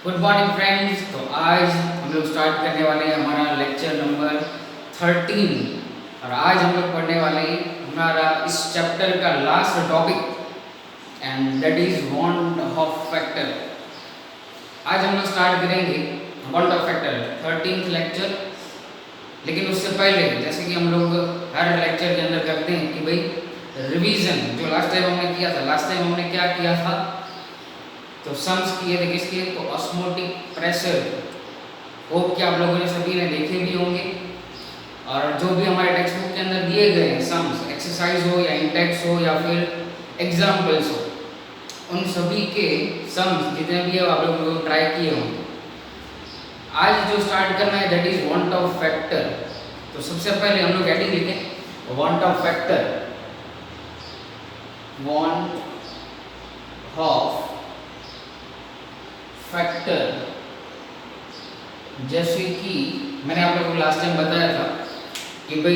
Good morning friends. तो आज हम लोग स्टार्ट करने वाले हैं हमारा लेक्चर नंबर 13 और आज हम लोग पढ़ने वाले हैं हमारा इस चैप्टर का last topic and that is want of factor. आज हम लोग स्टार्ट करेंगे want of factor 13th lecture. लेकिन उससे पहले जैसे कि हम लोग हर लेक्चर के अंदर करते हैं कि भाई रिवीजन जो लास्ट टाइम हमने किया था। लास्ट टाइम हमने क्या किया था तो सम्स किए थे किसके तो ऑस्मोटिक प्रेशर। होप कि आप लोगों ने सभी ने देखे भी होंगे और जो भी हमारे टेक्स्ट बुक के अंदर दिए गए हैं सम्स एक्सरसाइज हो या इंडेक्स हो या फिर एग्जाम्पल्स हो उन सभी के सम्स जितने भी है आप लोगों को ट्राई किए होंगे। आज जो स्टार्ट करना है that is want of factor. तो सबसे पहले हम लोग हेडिंग लिखें want of factor. Want of factor जैसे कि मैंने आप लोगों को लास्ट टाइम बताया था कि भाई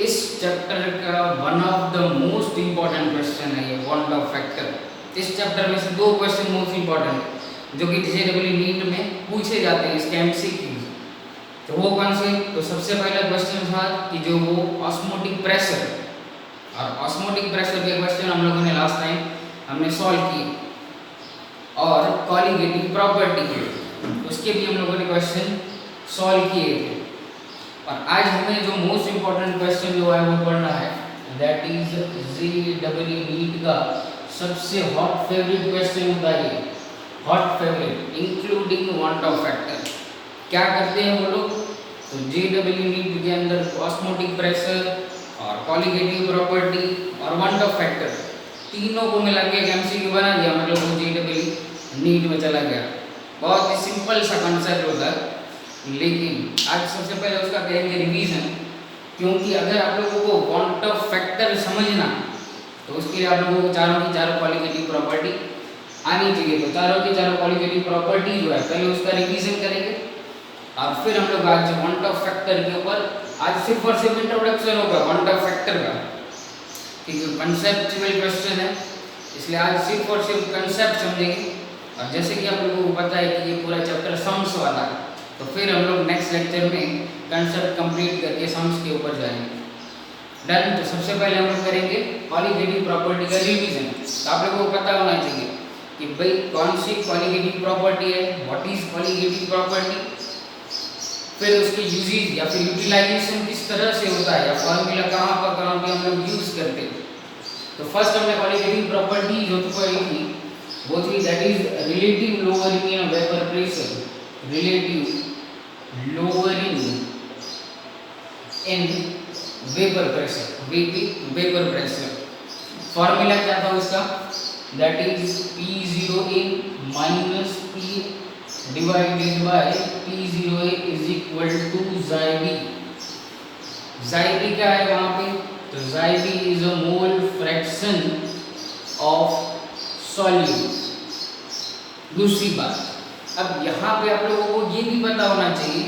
इस चैप्टर का one of the most important question है ये वांट ऑफ फैक्टर। इस चैप्टर में से दो क्वेश्चन मोस्ट इंपॉर्टेंट है जो कि जेईई नीट में पूछे जाते हैं इसके एमसीक्यूज। तो वो कौन से तो सबसे पहला क्वेश्चन था कि जो वो ऑस्मोटिक प्रेशर और ऑस्मोटिक प्रेशर के क्वेश्चन हम लोगों ने लास्ट टाइम हमने सॉल्व किए और कॉलिगेटिव प्रॉपर्टी उसके भी हम लोगों ने क्वेश्चन सॉल्व किए थे। और आज हमें जो मोस्ट इंपॉर्टेंट क्वेश्चन जो है वो पढ़ना है दैट इज जेईई नीट का सबसे हॉट फेवरेट क्वेश्चन होता है। Hot favourite including want of factor. क्या करते हैं वो लोग तो जेईई नीट के अंदर ऑस्मोटिक प्रेशर और कॉलिगेटिव प्रॉपर्टी और वांट ऑफ फैक्टर तीनों को मिला के एक एमसीक्यू बना दिया। मतलब वो जेईई नीट में चला गया। बहुत ही सिंपल सा कॉन्सेप्ट होता है लेकिन आज सबसे पहले उसका करेंगे रिवीजन। क्योंकि अगर आप लोगों को वांट ऑफ फैक्टर समझना तो उसके लिए आप लोगों को चारों की चारों कॉलिगेटिव प्रॉपर्टी आनी चाहिए। तो चारों की चारों कॉलिगेटिव प्रॉपर्टी जो है पहले उसका रिवीजन करेंगे और फिर हम लोग आज वांट ऑफ फैक्टर के ऊपर आज सिर्फ और सिर्फ इंट्रोडक्शन होगा वांट ऑफ फैक्टर का। क्योंकि कंसेप्चुअल क्वेश्चन है इसलिए आज सिर्फ और सिर्फ कंसेप्ट समझेंगे। और जैसे कि आप लोगों को पता है कि ये पूरा चैप्टर सम्स वाला है तो फिर हम लोग नेक्स्ट लेक्चर में कंसेप्ट कंप्लीट करके सम्स के ऊपर जाएंगे। डन। तो सबसे पहले हम लोग करेंगे कॉलिगेटिव प्रॉपर्टी का रिवीजन। तो आप लोगों को पता होना चाहिए कि भाई कौन सी कॉलिगेटिव प्रॉपर्टी है व्हाट इज कॉलिगेटिव प्रॉपर्टी फिर उसके यूजेज या फिर यूटिलाइजेशन किस तरह से होता है या फॉर्मूला कहाँ पे हम लोग यूज करते हैं। तो फर्स्ट हमने कॉलिगेटिव प्रॉपर्टी जो पढ़ी थी वो थी that is relative lowering in vapour pressure. Relative lowering in vapour pressure vapour pressure. Formula क्या था उसका that is P0A minus P divided by P0A is equal to xi b। xi b क्या है वहां पे तो xi b is a mole fraction of solute. दूसरी बात अब यहाँ पे आप लोगों को ये भी पता होना चाहिए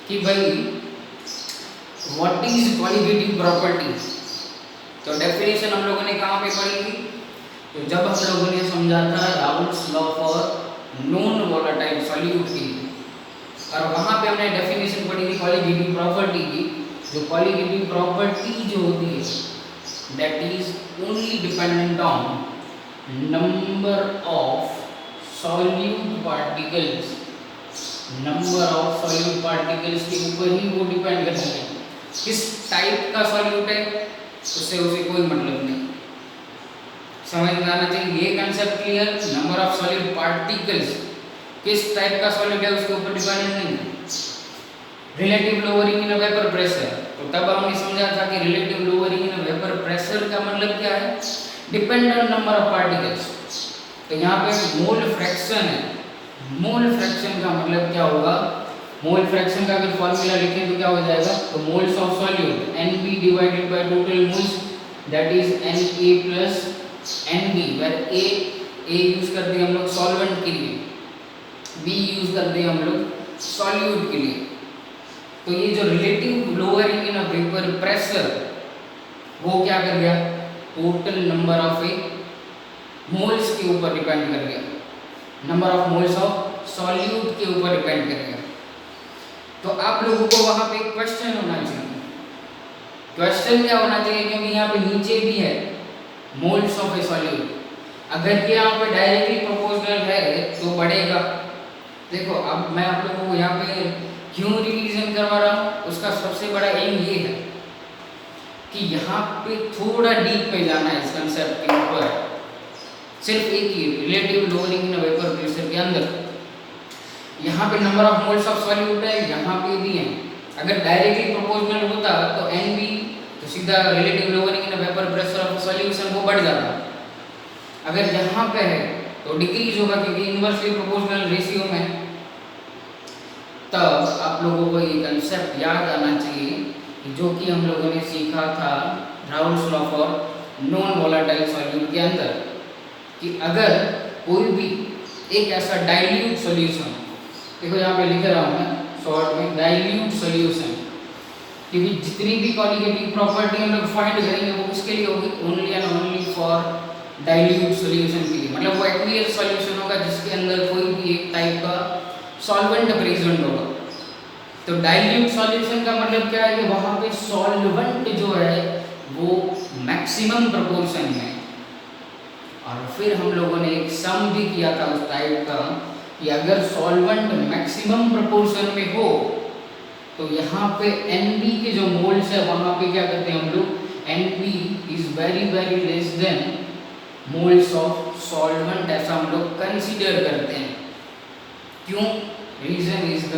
कि भाई व्हाट इज कॉलिगेटिव प्रॉपर्टी। तो डेफिनेशन हम लोगों ने कहाँ पे पढ़ी थी तो जब हम लोगों ने समझा था Raoult's law for non volatile solute की और वहाँ पे हमने डेफिनेशन पढ़ी थी कॉलिगेटिव प्रॉपर्टी की। जो कॉलिगेटिव प्रॉपर्टी जो होती है that is only dependent on number of solute particles. Number of solute particles के ऊपर ही वो डिपेंड करता है किस टाइप का सॉल्यूट है उससे उसे कोई मतलब नहीं। समझ में आना चाहिए ये concept clear. Number of solute particles किस टाइप का सॉल्यूट है उसके ऊपर डिपेंडेंट नहीं। Relative lowering in vapour pressure तो तब हमने समझा था कि relative lowering in vapour pressure का मतलब क्या है depend on number of particles. तो यहाँ पे मोल फ्रैक्शन है। मोल फ्रैक्शन का मतलब क्या होगा मोल फ्रैक्शन का अगर फॉर्मूला लिखें तो क्या हो जाएगा तो moles of solute NB divided by total moles that is Na plus NB where A use करते हैं हम लोग सॉल्वेंट के लिए B यूज करते हैं हम लोग सॉल्यूट के लिए। तो ये जो relative lowering in vapour pressure वो क्या कर गया total number of A moles के ऊपर डिपेंड कर गया। Number of moles of solute के ऊपर डिपेंड करेगा। तो आप लोगों को वहां पे एक क्वेश्चन होना चाहिए। क्वेश्चन क्या होना चाहिए, क्योंकि यहाँ पे नीचे भी है मोल्स ऑफ ए सॉल्यूट। अगर ये यहाँ पे डायरेक्टली प्रोपोर्शनल है तो बढ़ेगा। देखो अब मैं आप लोगों को यहाँ पे क्यों रिवीजन करवा रहा हूँ, उसका सबसे बड़ा एम ये है कि यहाँ पे थोड़ा डीप में जाना है इस कंसेप्ट के ऊपर। सिर्फ एक ही relative lowering in vapour pressure के अंदर यहाँ पे number of moles of solute है, यहाँ पे भी है। अगर डायरेक्टली प्रोपोर्शनल होता तो एन बी तो सीधा relative lowering in vapour pressure of solution वो बढ़ जाता। अगर यहाँ पे है तो डिक्रीज होगा क्योंकि इनवर्सली प्रोपोर्शनल रेशियो में। तब आप लोगों को ये कंसेप्ट याद आना चाहिए कि जो कि हम लोगों ने सीखा था Raoult's law for non volatile solute के अंदर, कि अगर कोई भी एक ऐसा डाइल्यूट सॉल्यूशन, देखो यहाँ पे लिख रहा हूँ मैं शॉर्ट में डाइल्यूट सॉल्यूशन, क्योंकि जितनी भी क्वालिटेटिव प्रॉपर्टी हम लोग फाइंड करेंगे वो किसके लिए होगी, only and only for dilute solution के लिए। मतलब वो एक्वियस सॉल्यूशन होगा जिसके अंदर कोई भी एक टाइप का सॉल्वेंट प्रेजेंट होगा। तो डाइल्यूट सॉल्यूशन का मतलब क्या है कि वहाँ पे सॉल्वेंट जो है वो मैक्सिमम प्रोपोर्शन में। और फिर हम लोगों ने एक सम भी किया था उस टाइप का कि अगर सॉल्वेंट मैक्सिमम प्रोपोर्शन में हो तो यहाँ पे NB के जो मोल्स है वहाँ पे क्या करते हैं हम लोग, NB is very very less than moles of solvent, ऐसा हम लोग कंसीडर करते हैं। क्यों? Reason is the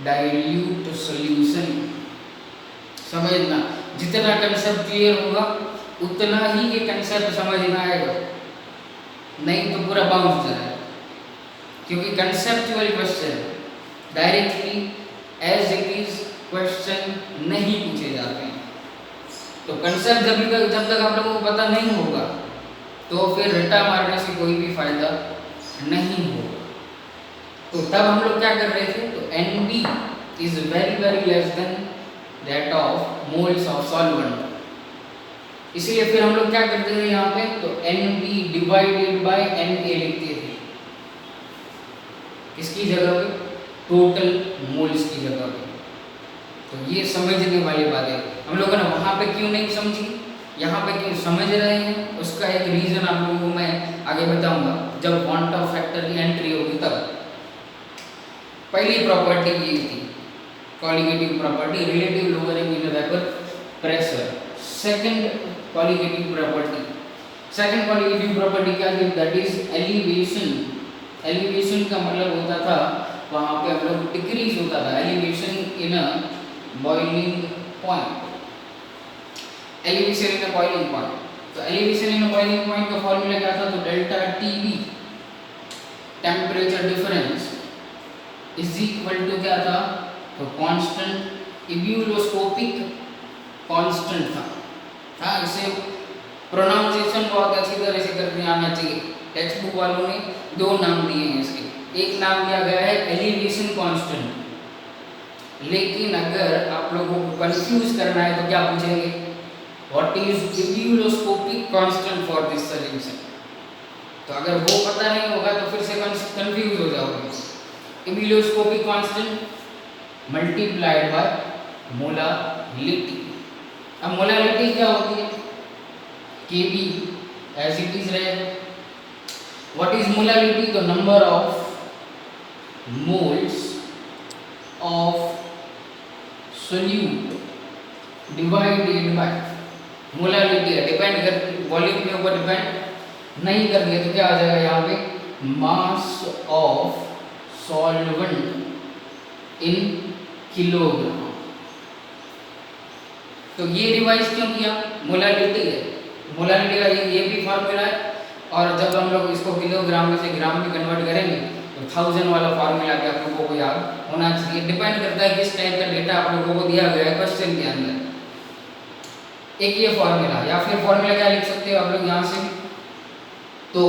dilute solution. समझना, जितना कंसेप्ट क्लियर होगा उतना ही ये कंसेप्ट समझ में आएगा, नहीं तो पूरा बाउंस जाएगा। क्योंकि conceptual question directly as it is question नहीं पूछे जाते हैं। तो कंसेप्ट जब तक आप लोगों को पता नहीं होगा तो फिर रट्टा मारने से कोई भी फायदा नहीं होगा। तो तब हम लोग क्या कर रहे थे, तो NB is very very less then that of moles of solvent. इसलिए फिर हम लोग क्या करते थे यहाँ पे, तो NB डिवाइडेड बाय NA लिखते थे। किसकी जगह पे, टोटल मोल्स की जगह पे। तो ये समझने वाली बात है। हम लोगों ने वहाँ पे क्यों नहीं समझी, यहाँ पे क्यों समझ रहे हैं, उसका एक रीजन आप लोगों को मैं आगे बताऊंगा जब क्वांटम ऑफ फैक्टर की एंट्री होगी तब। पहली प्रॉपर्टी ये थी colligative property, relative lowering in vapour pressure. Second colligative property क्या थी, दैट इज एलिवेशन। एलिवेशन का मतलब होता था वहाँ पे हम लोग डिक्रीज होता था, elevation in a boiling point. Elevation in a boiling point, तो elevation in a boiling point का फॉर्मूला क्या था, तो delta TB temperature difference is equal to क्या था, तो कांस्टेंट इब्यूलोस्कोपिक कांस्टेंट था। हाँ, इसे प्रोनाउंसिएशन बहुत अच्छी तरह से करने आना चाहिए। टेक्स्ट बुक वालों ने दो नाम दिए हैं इसके, एक नाम दिया गया है एलिवेशन कांस्टेंट, लेकिन अगर आप लोगों को कंफ्यूज करना है तो क्या पूछेंगे, what is ebullioscopic constant for this solution. तो अगर वो पता नहीं होगा तो फिर से कंफ्यूज हो जाओगे। इब्यूलोस्कोपिक कांस्टेंट मल्टीप्लाइड बाय मोलालिटी। अब मोलालिटी क्या होती है, Kb एज इट इज रहेगा। व्हाट इज मोलालिटी, तो number of moles of solute divided by molality है, डिपेंड कर वॉल्यूम के ऊपर डिपेंड नहीं करती तो क्या आ जाएगा यहाँ पे, mass of solvent in kilogram. तो ये रिवाइज क्यों किया, मोलालिटी है, मोलालिटी का ये भी फार्मूला है। और जब हम लोग इसको किलोग्राम में से ग्राम में कन्वर्ट करेंगे तो 1000 वाला फार्मूला भी आप लोगों को याद होना चाहिए। डिपेंड करता है किस टाइप का डेटा आप लोगों को दिया गया है क्वेश्चन के अंदर। एक ये फार्मूला, या फिर फार्मूला क्या लिख सकते हो आप लोग यहाँ से, तो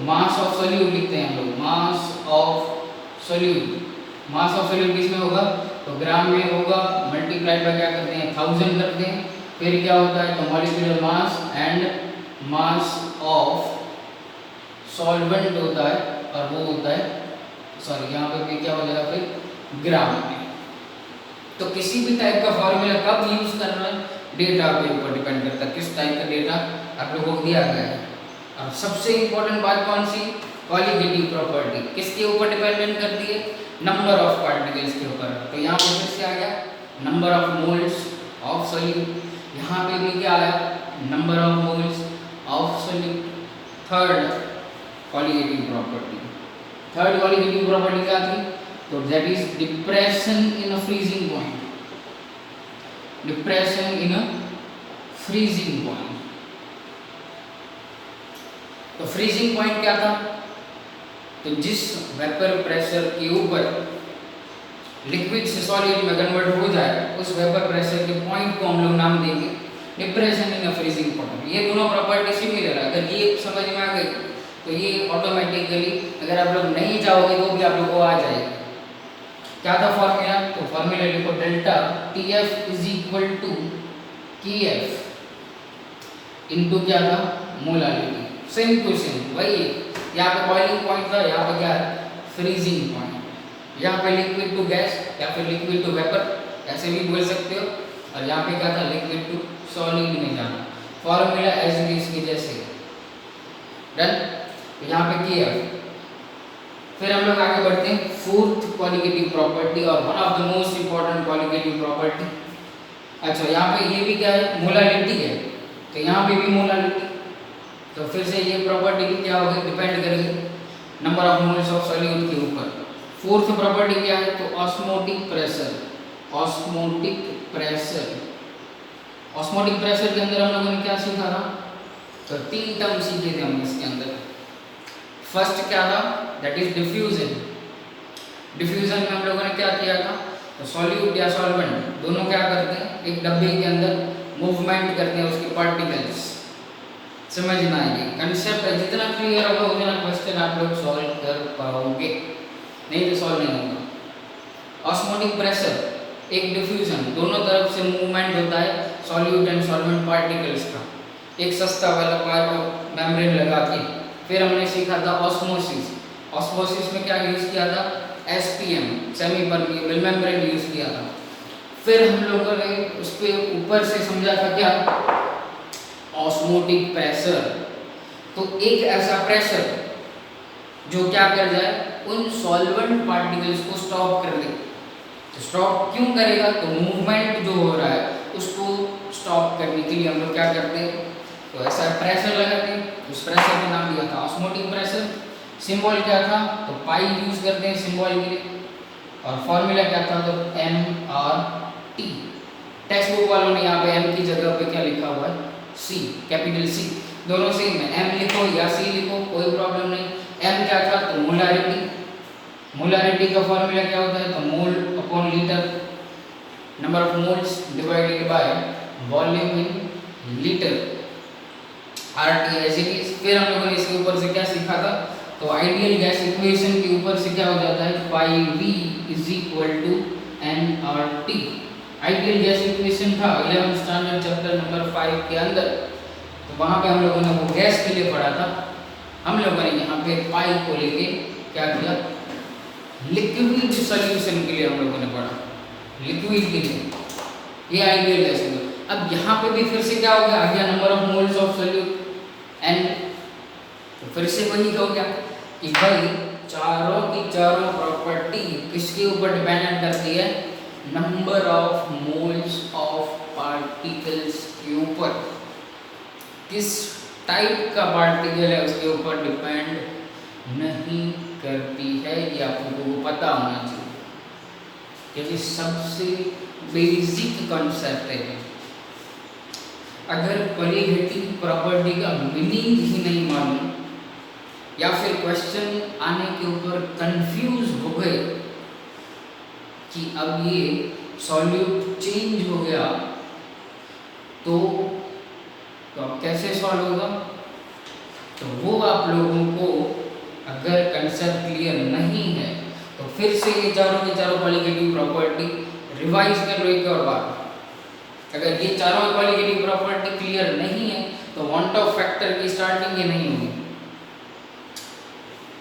मास ऑफ सोल्यूट लिखते हैं हम लोग, mass of solute. Mass of solute किसमें होगा, तो ग्राम में होगा, मल्टीप्लाइड बाय क्या करते हैं 1000 करते हैं, फिर क्या होता है, तो molecular mass and mass of solvent होता है और वो होता है, सॉरी यहाँ पे भी क्या हो जाएगा फिर ग्राम में। तो किसी भी टाइप का फॉर्मूला कब यूज करना है, डेटा के ऊपर डिपेंड करता है किस टाइप का डेटा आप लोगों को दिया गया है। और सबसे इंपॉर्टेंट बात कौन सी, कॉलिगेटिव प्रॉपर्टी किसके ऊपर डिपेंडेंट करती है, नंबर ऑफ पार्टिकल्स के ऊपर। तो यहाँ पे फिर से आ गया number of moles of solute, यहाँ पे भी क्या आया number of moles of solute. Third colligative property, third colligative property क्या थी, तो that is depression in a freezing point, depression in a freezing point. तो फ्रीजिंग पॉइंट क्या था, तो जिस वेपर प्रेशर के ऊपर लिक्विड से सॉलिड में कन्वर्ट हो जाए उस वेपर प्रेशर के पॉइंट को हम लोग नाम देंगे depression in a freezing point. ये दोनों प्रॉपर्टी सिमिलर है, अगर ये समझ में आ गई तो ये ऑटोमेटिकली, अगर आप लोग नहीं चाहोगे तो भी आप लोग को आ जाएगा। क्या था फॉर्मूला, तो फॉर्मूला लिखो delta T F is equal to K F into क्या था मोलारिटी। सेम टू सेम वही, यहाँ पे बॉइलिंग पॉइंट था, यहाँ पे क्या है फ्रीजिंग पॉइंट, यहाँ पे लिक्विड टू गैस या फिर लिक्विड टू वेपर ऐसे भी बोल सकते हो, और यहाँ पे क्या था लिक्विड टू सॉलिड में जाना। फॉर्मूला एज इट इज के जैसे डन। तो यहाँ पे किया, फिर हम लोग आगे बढ़ते हैं फोर्थ क्वालिटेटिव प्रॉपर्टी और one of the most important qualitative property. अच्छा यहाँ पे ये भी क्या है मोलारिटी है, तो यहाँ पे भी मोलारिटी, तो फिर से ये प्रॉपर्टी भी क्या होगी डिपेंड करेगी number of moles of solute के ऊपर। फोर्थ प्रॉपर्टी क्या है, तो osmotic pressure, osmotic pressure. Osmotic pressure के अंदर हम लोगों ने क्या सीखा था, तो तीन टर्म सीखे थे हम इसके अंदर। फर्स्ट क्या था, दैट इज डिफ्यूजन। डिफ्यूजन में हम लोगों ने क्या किया था, तो सॉल्यूट या सॉल्वेंट दोनों क्या करते हैं एक डब्बे के अंदर मूवमेंट करते हैं उसके पार्टिकल्स। समझ में आएगी कंसेप्ट, जितना क्लियर होगा उतना क्वेश्चन आप लोग सॉल्व कर पाओगे, नहीं तो सॉल्व नहीं होगा। ऑस्मोटिक प्रेशर एक डिफ्यूजन, दोनों तरफ से मूवमेंट होता है सॉल्यूट एंड सॉल्वेंट पार्टिकल्स का, एक सस्ता वाला पाइप मेम्ब्रेन लगा के। फिर हमने सीखा था ऑस्मोसिस। ऑस्मोसिस में क्या यूज किया था, SPM semi permeable membrane use किया था। फिर हम लोगों ने उस पर ऊपर से समझा था क्या ऑस्मोटिक प्रेशर, तो एक ऐसा प्रेशर जो क्या कर जाए उन सॉल्वेंट पार्टिकल्स को स्टॉप कर दे। तो स्टॉप क्यों करेगा, तो मूवमेंट जो हो रहा है उसको स्टॉप करने के लिए हम लोग क्या करते हैं, तो ऐसा प्रेशर लगाते हैं, उस प्रेशर का नाम दिया था ऑस्मोटिक प्रेशर। सिंबल क्या था, तो पाई यूज करते हैं सिंबल के लिए, और फॉर्मूला क्या था, तो MRT। टेक्स्ट बुक वालों ने यहाँ पे M की जगह पे क्या लिखा हुआ है, C, कैपिटल C, दोनों सेम है, M लिखो या C लिखो कोई प्रॉब्लम नहीं। M क्या था, तो मोलारिटी। मोलारिटी का फॉर्मूला क्या होता है, तो mole upon litre, number of moles divided by volume in litre, RT as it is. फिर हम लोगों ने इसके ऊपर से क्या सीखा था, तो आइडियल गैस इक्वेशन के ऊपर से क्या हो जाता है, pi V is equal to nRT। Ideal gas equation था 11th स्टैंडर्ड चैप्टर नंबर 5 के अंदर, तो वहाँ पे हम लोगों ने वो गैस के लिए पढ़ा था। हम लोगों ने यहाँ पे पाई को लेके क्या किया, लिक्विड सॉल्यूशन के लिए हम लोगों ने पढ़ा, लिक्विड के लिए ये आइडियल गैस है। अब यहाँ पे भी फिर से क्या हो गया, आ गया number of moles of solute and, तो फिर से वही हो गया कि भाई चारों की चारों प्रॉपर्टी किसके ऊपर डिपेंडेंट करती है, number of moles of particles के ऊपर। किस टाइप का पार्टिकल है उसके ऊपर डिपेंड नहीं करती है, ये आप लोगों को पता होना चाहिए, क्योंकि सबसे बेसिक कॉन्सेप्ट है। अगर कॉलिगेटिव प्रॉपर्टी का मीनिंग ही नहीं मालूम या फिर क्वेश्चन आने के ऊपर कंफ्यूज हो गए कि अब ये सॉल्यूट चेंज हो गया तो अब कैसे सॉल्व होगा, तो वो आप लोगों को अगर कंसेप्ट क्लियर नहीं है तो फिर से ये चारों के चारों कॉलिगेटिव प्रॉपर्टी रिवाइज कर लो एक और बार। अगर ये चारों कॉलिगेटिव प्रॉपर्टी क्लियर नहीं है तो वांट ऑफ फैक्टर की स्टार्टिंग ही नहीं होगी।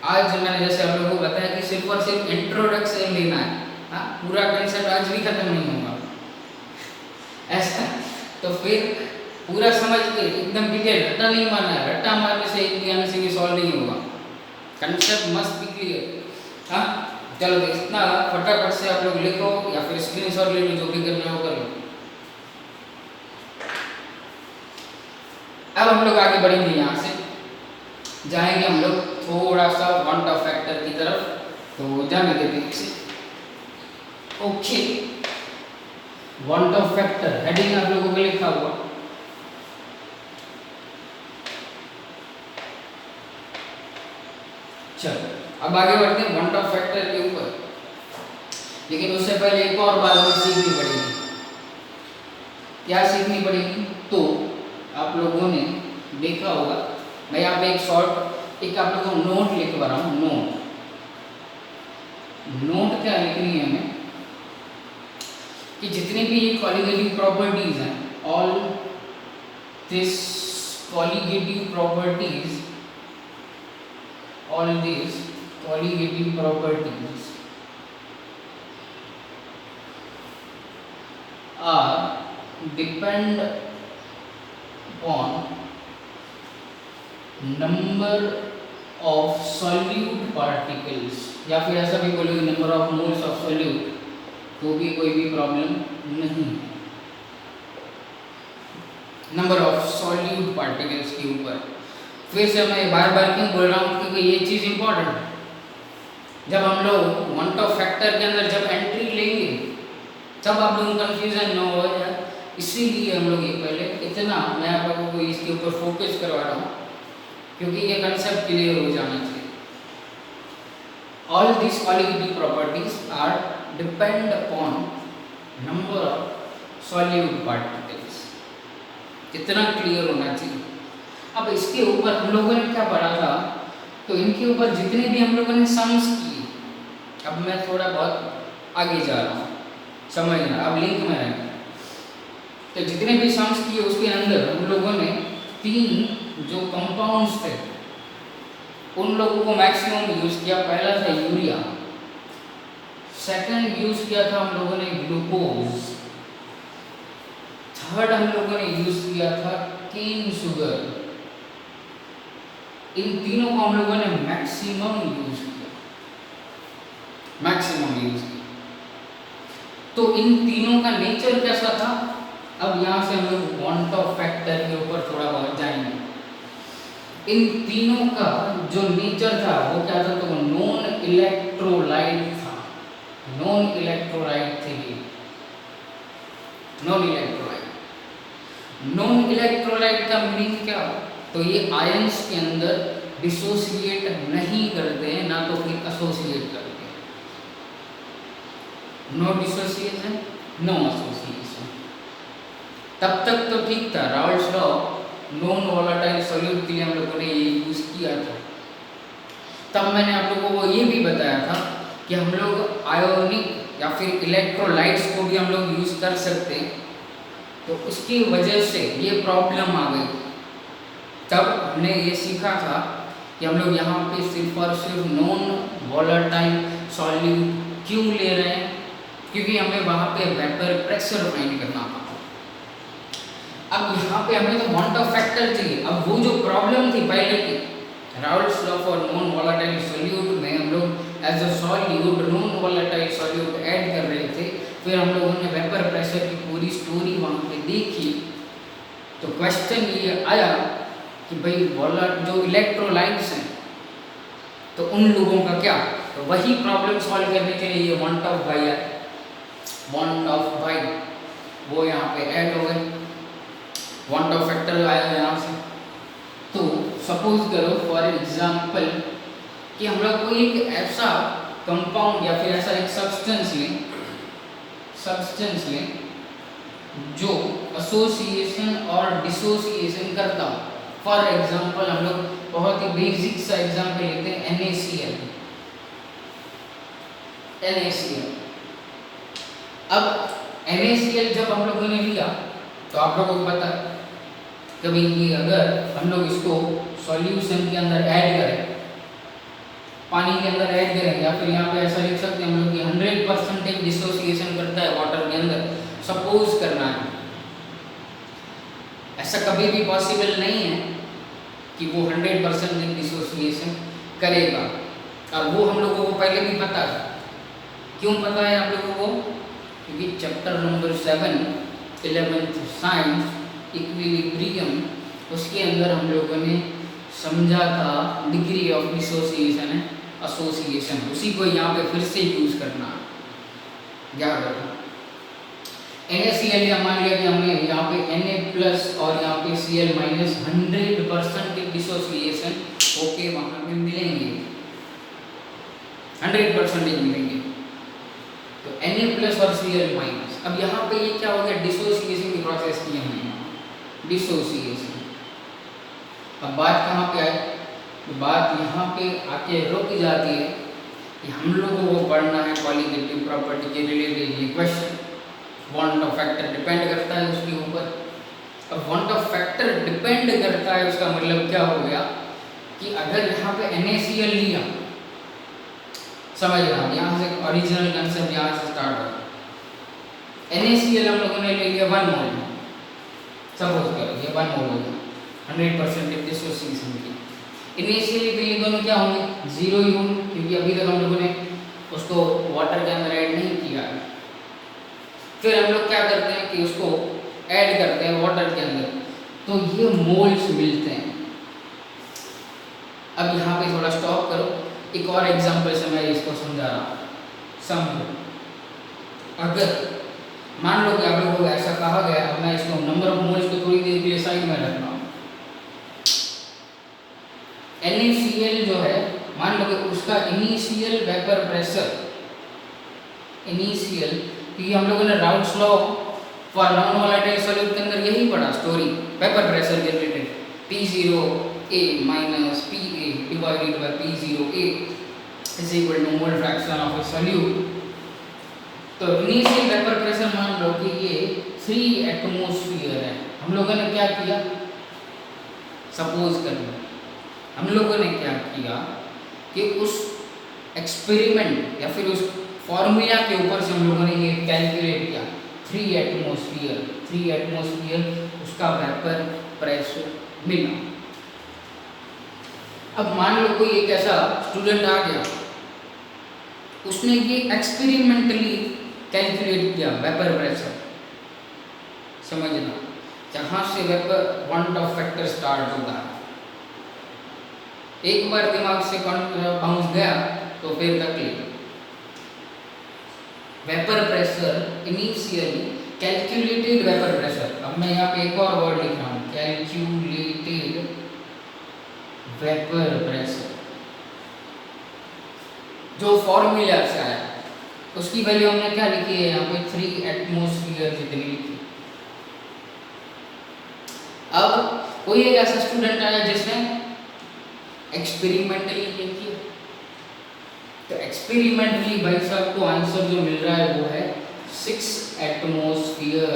आज मैंने जैसे आप लोगों को बताया कि सिर्फ और सिर्फ इंट्रोडक्शन लेना है, हाँ, पूरा कंसेप्ट आज भी खत्म नहीं होगा ऐसा। तो फिर पूरा समझ के एकदम डिटेल, रट्टा नहीं मारना है, रट्टा मारने से एक भी एमसीक्यू सॉल्व नहीं होगा, कंसेप्ट मस्ट बी क्लियर। हाँ चलो तो इतना फटाफट से आप लोग लिखो या फिर स्क्रीनशॉट ले लो, जो भी करना हो कर लो। अब हम लोग आगे बढ़ेंगे, यहाँ से जाएंगे हम लोग थोड़ा सा वांट ऑफ फैक्टर की तरफ, तो जाने देते हैं इसे। Okay, want of factor heading आप लोगों को लिखा हुआ, चलो अब आगे बढ़ते हैं वांट ऑफ फैक्टर के ऊपर। लेकिन उससे पहले एक और बात हमें सीखनी पड़ेगी। क्या सीखनी पड़ेगी? तो आप लोगों ने देखा होगा, मैं यहाँ पे एक शॉर्ट एक आप लोगों को नोट लिखवा रहा हूँ। नोट क्या लिखनी है हमें कि जितनी भी ये कॉलिगेटिव प्रॉपर्टीज हैं, all this colligative properties, all these colligative properties are depend upon number of solute particles, या फिर ऐसा भी बोलोगे number of moles of solute, तो भी कोई भी प्रॉब्लम नहीं। नंबर ऑफ सॉल्यूट पार्टिकल्स के ऊपर फिर से मैं बार बार क्यों बोल रहा हूँ, क्योंकि ये चीज़ इंपॉर्टेंट है। जब हम लोग वांट ऑफ फैक्टर के अंदर जब एंट्री लेंगे तब आप लोगों को कंफ्यूजन न हो जाए, इसीलिए हम लोग ये पहले इतना मैं आप लोगों को इसके ऊपर फोकस करवा रहा हूँ, क्योंकि ये कंसेप्ट क्लियर हो जाना चाहिए। All this colligative properties are depend upon number of solute particles, कितना क्लियर होना चाहिए। अब इसके ऊपर हम लोगों ने क्या पढ़ा था, तो इनके ऊपर जितने भी हम लोगों ने सम्स किए, अब मैं थोड़ा बहुत आगे जा रहा हूँ, समझना, अब लिंक में रहेंगे। तो जितने भी सम्स किए उसके अंदर हम लोगों ने 3 जो कंपाउंड्स थे उन लोगों को मैक्सिमम यूज किया। पहला था यूरिया, सेकंड यूज किया था हम लोगों ने ग्लूकोज, थर्ड हम लोगों ने यूज किया था केन शुगर। इन तीनों को हम लोगों ने मैक्सिमम यूज किया, मैक्सिमम यूज किया। तो इन तीनों का नेचर कैसा था, अब यहाँ से हम लोग वांट ऑफ फैक्टर के ऊपर थोड़ा बहुत जाएंगे। इन तीनों का जो नेचर था वो क्या था, तो नॉन इलेक्ट्रोलाइट था, नॉन इलेक्ट्रोलाइट थे ये, नॉन इलेक्ट्रोलाइट। नॉन इलेक्ट्रोलाइट का मीनिंग क्या, तो ये आयंस के अंदर डिसोसिएट नहीं करते हैं, ना तो फिर एसोसिएट करते हैं। No dissociation, no association. तब तक तो ठीक था, Raoult's law non volatile solute के लिए हम लोगों ने ये यूज किया था। तब मैंने आप लोगों को ये भी बताया था कि हम लोग आयोनिक या फिर इलेक्ट्रोलाइट्स को भी हम लोग यूज कर सकते हैं। तो उसकी वजह से ये प्रॉब्लम आ गई। तब हमने ये सीखा था कि हम लोग यहाँ पे सिर्फ और सिर्फ नॉन वोलेटाइल सॉल्यूट क्यों ले रहे हैं, क्योंकि हमें वहाँ पे वेपर प्रेशर फाइंड करना था। अब यहाँ पे हमें तो वांट ऑफ फैक्टर चाहिए। अब वो जो प्रॉब्लम थी पहले की, Raoult's law for non volatile solute में हम लोग as a solute non volatile solute add कर रहे थे। फिर हम लोगों ने वेपर प्रेशर की पूरी स्टोरी वहाँ पे देखी, तो क्वेश्चन ये आया कि भाई जो इलेक्ट्रोलाइट्स हैं तो उन लोगों का क्या। तो वही प्रॉब्लम सॉल्व करने के लिए ये वांट ऑफ भाई है, वांट ऑफ भाई वो यहाँ पे ऐड हो गए, वांट ऑफ फैक्टर आया यहाँ से। तो सपोज करो फॉर एग्जांपल कि हम लोग कोई एक ऐसा कंपाउंड या फिर ऐसा एक सब्सटेंस लें जो एसोसिएशन और डिसोसिएशन करता हो। फॉर एग्जांपल हम लोग बहुत ही बेसिक सा एग्जांपल लेते हैं NaCl। अब NaCl जब हम लोगों ने लिया तो आप लोगों को पता कभी कि अगर हम लोग इसको सॉल्यूशन के अंदर ऐड करें पानी के अंदर ऐड करेंगे, या फिर यहाँ पे ऐसा लिख सकते हैं हम लोग कि 100% डिसोसिएशन करता है वाटर के अंदर, सपोज करना है। ऐसा कभी भी पॉसिबल नहीं है कि वो 100% डिसोसिएशन करेगा, और वो हम लोगों को पहले भी पता है। क्यों पता है आप लोगों को? क्योंकि chapter number 7 11th science equilibrium, उसके अंदर हम लोगों ने समझा था degree of dissociation and association, उसी को यहाँ पे फिर से यूज करना याद रखना। NaCl या मान लिया कि हमने यहाँ पे Na+ और यहाँ पे Cl- 100% डिसोसिएशन ओके वहाँ पे मिलेंगे, 100% मिलेंगे। तो Na+ और Cl-। अब यहाँ पे ये क्या हो गया, डिसोसिएशन की प्रोसेस की हमने, डिसोसिएशन। अब बात कहाँ पे आए, तो बात यहाँ पे आके रुक जाती है कि हम लोगों को पढ़ना है क्वालिटेटिव प्रॉपर्टी के रिलेटेड ये question. Want of factor depend करता है उसके ऊपर। अब वांट ऑफ फैक्टर डिपेंड करता है, उसका मतलब क्या हो गया कि अगर यहाँ पे NaCl लिया, समझ रहा हूँ, यहाँ से ओरिजिनल कंसेप्ट यहाँ से स्टार्ट हो। NaCl हम लोगों ने ले लिया 1 मोल, सपोज करो ये 1 मोल हो गया 100% डिसोसिएशन की। इनिशियली के लिए दोनों क्या होंगे, 0 ही होंगे, क्योंकि अभी तक हम लोगों ने उसको वाटर के अंदर ऐड नहीं किया है। फिर हम लोग क्या करते हैं कि उसको ऐड करते हैं वाटर के अंदर, तो ये मोल्स मिलते हैं। अब यहाँ पे थोड़ा स्टॉप करो, एक और एग्जांपल से मैं इसको समझा रहा हूँ, समझो। अगर मान लो कि आप लोगों को ऐसा कहा गया, अब मैं इसको नंबर ऑफ मोल्स को थोड़ी देर के लिए साइड में रख रहा हूँ। NaCl जो है, मान लो कि उसका इनिशियल वेपर प्रेशर, इनिशियल, क्योंकि हम लोगों ने Raoult's law for non volatile solute के अंदर यही पढ़ा स्टोरी वेपर प्रेशर के related, P0A - PA divided by P0A is equal to mole fraction of a solute. तो इनिशियल वेपर प्रेशर मान लो कि ये 3 एटमॉस्फेयर है। हम लोगों ने क्या किया, सपोज कर लो हम लोगों ने क्या किया कि उस एक्सपेरिमेंट या फिर उस फॉर्मूला के ऊपर से हम लोगों ने ये कैलकुलेट किया 3 एटमॉस्फेयर उसका वेपर प्रेशर मिला। अब मान लो कोई एक ऐसा स्टूडेंट आ गया, उसने ये एक्सपेरिमेंटली कैलकुलेट किया वेपर प्रेशर, समझना, जहाँ से vapour want of factor start होता है। एक बार दिमाग से बाउंस गया तो फिर तकलीफ। Vapour pressure initially calculated vapour pressure, अब मैं यहाँ पे एक और वर्ड लिख रहा हूँ, कैलकुलेटेड वेपर प्रेशर, जो फॉर्मूला से आया उसकी वैल्यू हमने क्या लिखी है यहाँ पे 3 एटमॉस्फेयर जितनी लिखी। अब कोई एक ऐसा स्टूडेंट आया जिसने एक्सपेरिमेंटली ये किया, तो एक्सपेरिमेंटली भाई साहब को आंसर जो मिल रहा है वो है 6 एटमॉस्फेयर।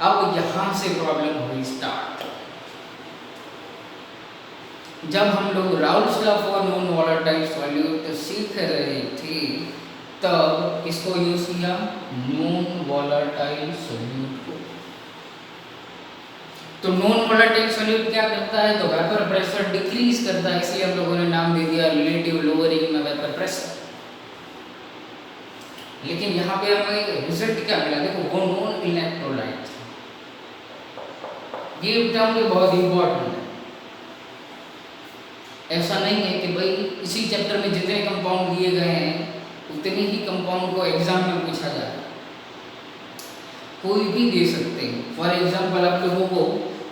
अब यहाँ से प्रॉब्लम हुई स्टार्ट। जब हम लोग Raoult's law for non volatile solute सीख रहे थे तब इसको यूज किया नॉन वोलेटाइल सॉल्यूट को। तो नॉन वोलेटाइल सॉल्यूट क्या करता है, तो वेपर प्रेशर डिक्रीज करता है, इसलिए हम लोगों ने नाम दे दिया रिलेटिव लोअरिंग में वेपर प्रेशर। लेकिन यहाँ पे हमें रिजल्ट क्या मिला, देखो वो नॉन इलेक्ट्रोलाइट, ये टर्म भी बहुत इंपॉर्टेंट है। ऐसा नहीं है कि भाई इसी चैप्टर में जितने कंपाउंड दिए गए हैं उतने ही कंपाउंड को एग्जाम में पूछा जाए, कोई भी दे सकते हैं। फॉर एग्जांपल आप लोगों को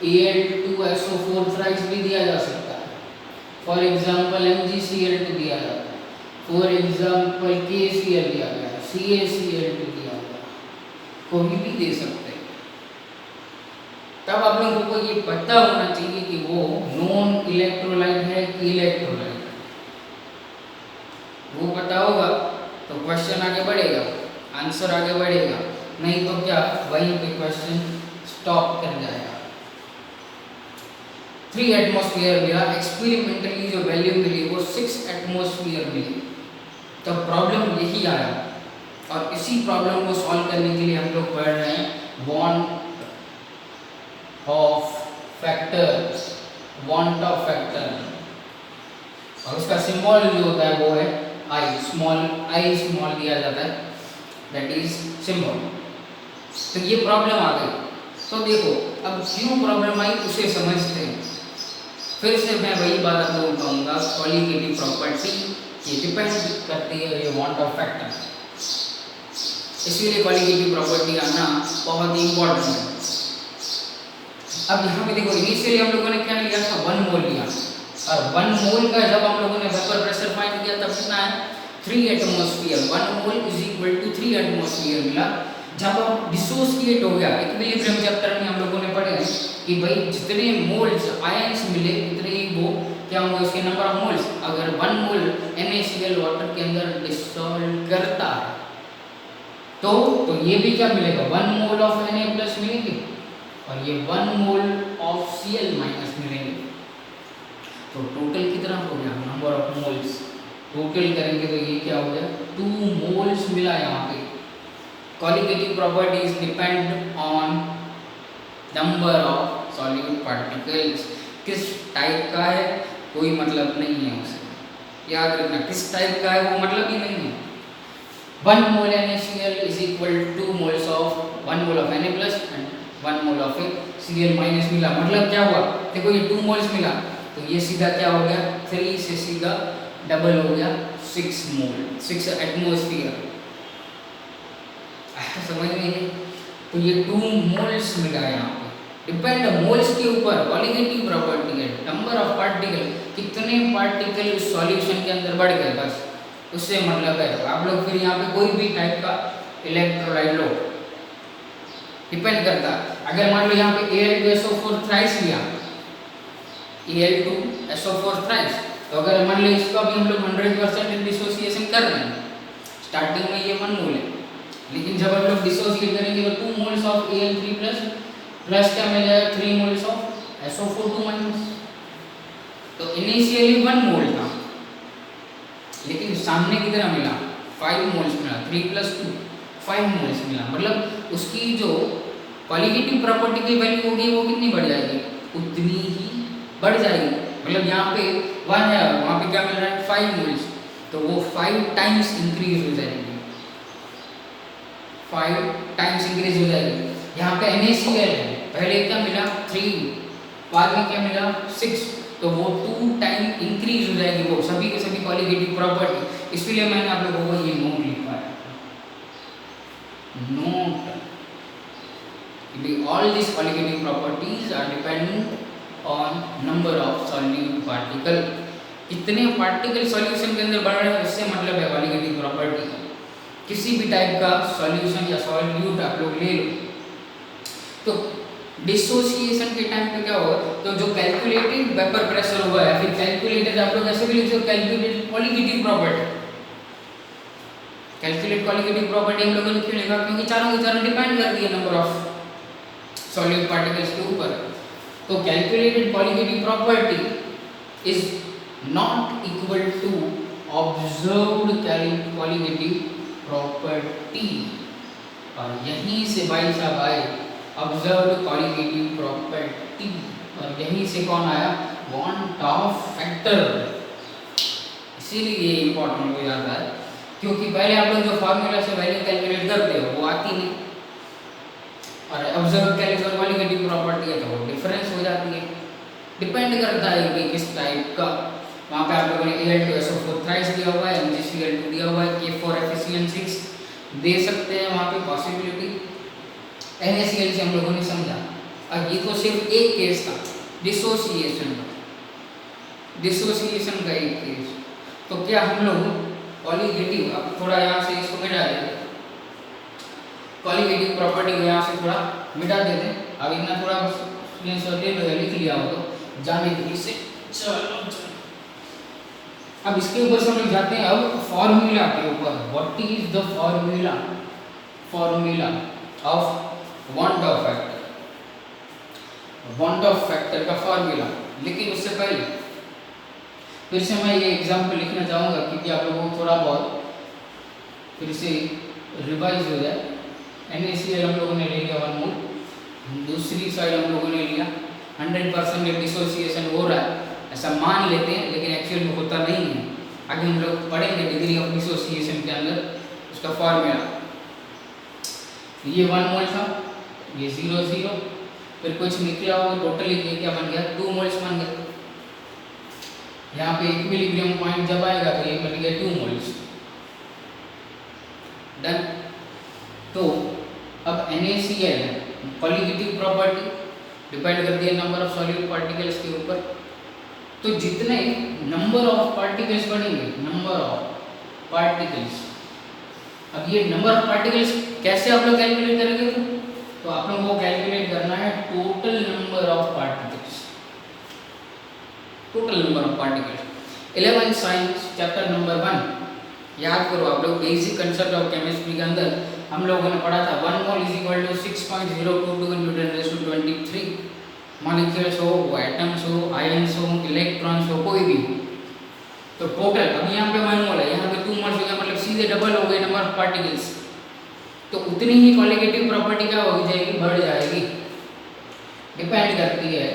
Al2SO4 थ्राइस भी दिया जा सकता है, फॉर एग्जांपल MgCl2 दिया जाता है, फॉर एग्जांपल KCl दिया गया, CaCl2 दिया गया, कोई भी दे सकते हैं। तब आप लोगों को ये पता होना चाहिए कि वो नॉन इलेक्ट्रोलाइट है कि इलेक्ट्रोलाइट। वो पता होगा तो क्वेश्चन आगे बढ़ेगा, आंसर आगे बढ़ेगा, नहीं तो क्या वहीं पे क्वेश्चन स्टॉप कर जाएगा। 3 एटमॉस्फेयर मिला, एक्सपेरिमेंटली जो वैल्यू मिली वो 6 एटमॉस्फेयर मिली। तो प्रॉब्लम यही आया और इसी प्रॉब्लम को सॉल्व करने के लिए हम लोग पढ़ रहे हैं want of factor, want of factor, और उसका सिंबल जो होता है वो है आई स्मॉल दिया जाता है, दैट इज सिंबल। तो ये प्रॉब्लम आ गई। तो देखो अब क्यों प्रॉब्लम आई उसे समझते हैं। फिर से मैं वही बात आप लोगों को कहूँगा, कॉलिगेटिव प्रॉपर्टी ये डिपेंड करती है ये वांट ऑफ फैक्टर, इसलिए कॉलिगेटिव प्रॉपर्टी आना बहुत ही इंपॉर्टेंट है। अब यहाँ पे देखो इनिशियली हम लोगों ने क्या लिया था, 1 मोल लिया, और 1 मोल का जब हम लोगों ने वेपर प्रेशर फाइंड किया तब कितना है 3 atmosphere, 1 mole is equal to 3 atmosphere मिला। जब अब डिसोसिएट हो गया, इक्विलिब्रियम चैप्टर में हम लोगों ने पढ़े हैं कि भाई जितने मोल्स आयंस मिले उतने ही वो क्या होंगे उसके नंबर ऑफ मोल्स। अगर 1 मोल NaCl वाटर के अंदर डिसॉल्व करता है तो ये भी क्या मिलेगा, 1 मोल ऑफ Na प्लस मिलेंगे और ये 1 मोल ऑफ Cl माइनस मिलेंगे। तो टोटल कितना हो गया, नंबर ऑफ मोल्स टोटल करेंगे तो ये क्या हो गया 2 मोल्स मिला यहाँ पे। Colligative properties depend on number of solute particles, किस टाइप का है कोई मतलब नहीं है उसे, याद रखना किस टाइप का है वो मतलब ही नहीं है। 1 mole NaCl is equal to 2 moles of 1 mole of Na plus and 1 mole of Cl minus मिला, मतलब क्या हुआ देखो ये 2 मोल्स मिला तो ये सीधा क्या हो गया 3 से सीधा डबल हो गया 6 मोल, 6 एटमॉस्फेयर। समझ में नहीं, तो ये 2 मोल्स मिला यहाँ पे। डिपेंड मोल्स के ऊपर कॉलिगेटिव प्रॉपर्टी है, नंबर ऑफ पार्टिकल, कितने पार्टिकल उस सॉल्यूशन के अंदर बढ़ गए बस उससे मतलब है। आप लोग फिर यहाँ पे कोई भी टाइप का इलेक्ट्रोलाइट लो, डिपेंड करता। अगर मान लो यहाँ पे Al2SO4 थ्राइस लिया, Al2SO4 थ्राइस, तो अगर मान लो इसका भी हम लोग 100% डिसोसिएशन कर रहे हैं, स्टार्टिंग में ये 1 मोल है, लेकिन जब हम लोग डिसोसिएट करेंगे तो 2 मोल्स ऑफ Al3 प्लस क्या मिल जाएगा 3 मोल्स ऑफ SO4 माइनस। तो इनिशियली 1 मोल था लेकिन सामने कितना मिला 5 मोल्स मिला, 3 + 2 5 मोल्स मिला, मतलब उसकी जो कॉलिगेटिव प्रॉपर्टी की वैल्यू होगी वो कितनी बढ़ जाएगी, उतनी ही बढ़ जाएगी। मतलब यहाँ पे 1 है वहाँ पे क्या मिल रहा है 5 मोल्स, तो वो 5 टाइम्स इंक्रीज हो जाएगी, 5 टाइम्स इंक्रीज हो जाएगी। यहाँ पे NaCl है, पहले क्या मिला 3, बाद में क्या मिला 6, तो वो 2 टाइम इंक्रीज हो जाएगी वो सभी के सभी कॉलिगेटिव प्रॉपर्टी। इसलिए मैंने आप लोगों को ये नोट लिखा है, note all these colligative properties are dependent on number of solute particle, कितने पार्टिकल सॉल्यूशन के अंदर बढ़ रहे हैं इससे मतलब है कॉलिगेटिव प्रॉपर्टी। किसी भी टाइप का सॉल्यूशन या सॉल्यूट आप लोग ले लो, तो डिसोसिएशन के टाइम पे क्या होगा, तो जो कैलकुलेटेड वेपर प्रेशर हुआ है, फिर कैलकुलेटेड आप लोग ऐसे भी लिख सकते हो calculated colligative property. Calculate colligative property हम लोगों ने क्यों लिखा, क्योंकि चारों की चारों डिपेंड करती है नंबर ऑफ सॉल्यूट पार्टिकल्स के ऊपर। तो calculated colligative property is not equal to observed colligative property, और यहीं से भाई साहब आए ऑब्जर्व्ड कॉलिगेटिव प्रॉपर्टी, और यहीं से कौन आया वांट ऑफ फैक्टर। इसीलिए ये इंपॉर्टेंट हो जाता है, क्योंकि पहले आप लोग जो फार्मूला से वैल्यू कैलकुलेट करते हो वो आती नहीं, और ऑब्जर्व कॉलिगेटिव प्रॉपर्टी है तो वो डिफरेंस हो जाती है। डिपेंड करता है कि किस टाइप का, वहाँ पे आप लोगों ने Al2SO4 थ्राइस दिया हुआ है, MgCl2 दिया हुआ है, K4FeCl6 दे सकते हैं वहाँ पे पॉसिबिलिटी। NaCl से हम लोगों ने समझा, अब ये तो सिर्फ एक केस था डिसोसिएशन का, डिसोसिएशन का एक केस। तो क्या हम लोग कॉलिगेटिव, अब थोड़ा यहाँ से इसको मिटा देते, कॉलिगेटिव प्रॉपर्टी को यहाँ से थोड़ा मिटा देते हैं। अब इतना थोड़ा लिख लिया हो तो जाने के से चलो। अब इसके ऊपर से हम लोग जाते हैं अब फॉर्मूला के ऊपर। What is the formula, formula of want of factor, want of factor का फॉर्मूला लेकिन उससे पहले फिर से मैं ये एग्जाम्पल लिखना चाहूँगा क्योंकि आप लोगों को थोड़ा बहुत फिर से रिवाइज हो जाए। NaCl हम लोगों ने ले लिया 1 मोल, दूसरी साइड हम लोगों ने लिया 100% डिसोसिएशन हो रहा है ऐसा मान लेते हैं, लेकिन एक्चुअल में होता नहीं है। आगे हम लोग पढ़ेंगे डिग्री ऑफ डिसोसिएशन के अंदर उसका फॉर्मूला। ये 1 मोल था, ये 0 0, फिर कुछ निकला हो टोटली ये क्या बन गया 2 मोल्स बन गए। यहाँ पे इक्विलिब्रियम पॉइंट जब आएगा तो ये बन गया 2 मोल्स। डन। तो अब NaCl पॉलीगेटिव प्रॉपर्टी डिपेंड करती है नंबर ऑफ सॉलिड पार्टिकल्स के ऊपर। तो जितने नंबर ऑफ पार्टिकल्स बनेंगे, नंबर ऑफ पार्टिकल्स, अब ये नंबर ऑफ पार्टिकल्स कैसे आप लोग कैलकुलेट करेंगे? तो आप लोगों को कैलकुलेट करना है total number of particles, total number of particles. 11 science chapter number 1 याद करो आप लोग, बेसिक कंसेप्ट ऑफ केमिस्ट्री के अंदर हम लोगों ने पढ़ा था 1 mole is equal to 6.022 × 10⁻23 molecules हो, वो एटम्स हो, आयंस हो, इलेक्ट्रॉन्स हो, कोई भी हो। तो टोटल अब यहाँ पे 1 मोल है, यहाँ पे 2 मोल्स हो गया, मतलब सीधे डबल हो गए नंबर ऑफ पार्टिकल्स। तो उतनी ही क्वालिटेटिव प्रॉपर्टी क्या हो जाएगी, बढ़ जाएगी। डिपेंड करती है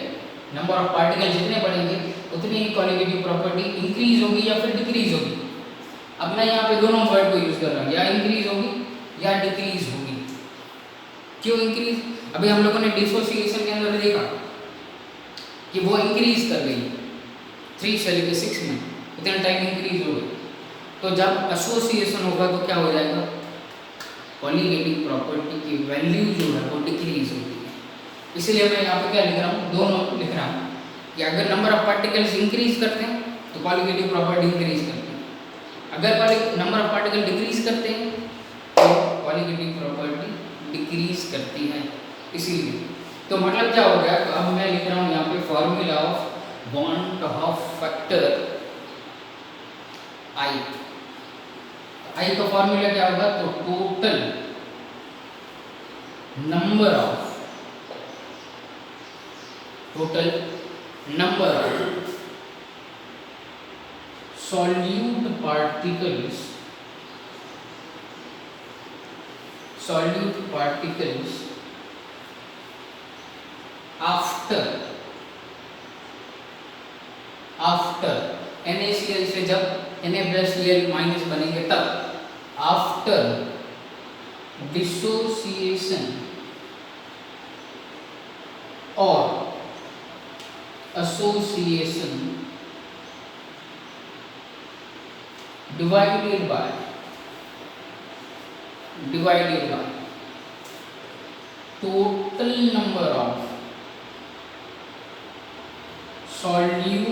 नंबर ऑफ पार्टिकल जितने बढ़ेंगे उतनी ही क्वालिटेटिव प्रॉपर्टी इंक्रीज होगी या फिर डिक्रीज होगी। अब मैं यहाँ पे दोनों वर्ड को यूज कर रहा हूँ, या इंक्रीज होगी या डिक्रीज होगी। क्यों इंक्रीज? अभी हम लोगों ने डिसोसिएशन के अंदर देखा कि वो इंक्रीज कर गई 3 से लेकर 6 में, इतना टाइम इंक्रीज हो गई। तो जब एसोसिएशन होगा तो क्या हो जाएगा, पॉलीगेटिव प्रॉपर्टी की वैल्यू जो है वो डिक्रीज होती है। इसलिए मैं यहाँ पे क्या लिख रहा हूँ, दोनों लिख रहा हूँ कि अगर नंबर ऑफ पार्टिकल्स इंक्रीज करते हैं तो पॉलीगेटिव प्रॉपर्टी इंक्रीज करते हैं, अगर नंबर ऑफ पार्टिकल डिक्रीज करते हैं तो पॉलीगेटिव प्रॉपर्टी डिक्रीज करती है। इसीलिए तो मतलब क्या हो गया, तो अब मैं लिख रहा हूँ यहाँ पे formula of van't Hoff factor i. I का फॉर्मूला क्या होगा, तो total number of solute particles after NaCl से जब Na+Cl- बनेंगे तब आफ्टर डिसोसिएशन और association divided by total number of solute